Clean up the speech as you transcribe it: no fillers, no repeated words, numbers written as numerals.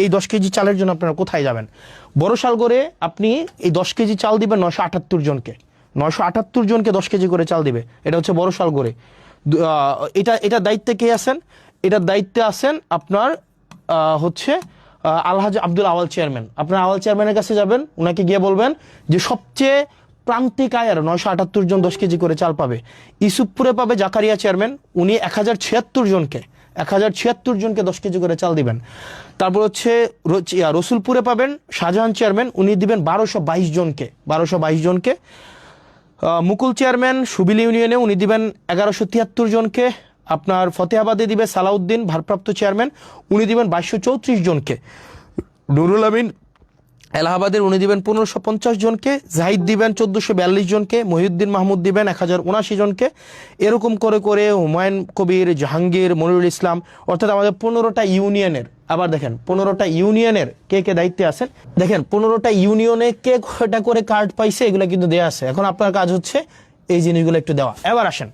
এই 10 কেজি চালের জন্য আপনারা কোথায় যাবেন? বড় শালগড়ে আপনি এই 10 কেজি চাল দিবেন 978 জনকে, 978 জনকে 10 কেজি করে চাল দিবে। এটা হচ্ছে বড় শালগড়ে। এটা দায়িত্বে কে আছেন? এটার দায়িত্বে আছেন আপনার হচ্ছে আলহাজ আব্দুল আওয়াল চেয়ারম্যান। আপনার আওয়াল চেয়ারম্যানের কাছে যাবেন, ওনাকে গিয়ে বলবেন যে সবচেয়ে প্রান্তিক আয়ের 978 জন 10 কেজি করে চাল পাবে। ইসুফপুরে পাবে জাকারিয়া চেয়ারম্যান, উনি 1076 জনকে 1076 জনকে 10 কেজি করে চাল দিবেন। তারপর হচ্ছে রসুলপুরে পাবেন শাহজাহান চেয়ারম্যান, উনি দিবেন 1222 জনকে 1222 জনকে। মুকুল চেয়ারম্যান সুবিলি ইউনিয়নে উনি দিবেন 1173 জনকে। আপনার ফতেহাবাদে দিবে সালাউদ্দিন ভারপ্রাপ্ত চেয়ারম্যান, উনি দিবেন 2234 জনকে। নুরুল আমিন এলাহাবাদের উনি দিবেন 1550 জনকে। জাহিদ দিবেন 1442 জনকে। মহিউদ্দিন মাহমুদ দিবেন 1079 জনকে। এরকম করে করে হুমায়ুন কবির, জাহাঙ্গীর, মনিরুল ইসলাম, অর্থাৎ আমাদের 15টা ইউনিয়নের, আবার দেখেন 15টা ইউনিয়নের কে কে দায়িত্বে আছেন, দেখেন 15টা ইউনিয়নে কে কয়টা করে কার্ড পাইছে এগুলো কিন্তু দেওয়া আছে। এখন আপনার কাজ হচ্ছে এই জিনিসগুলো একটু দেওয়া। এবার আসেন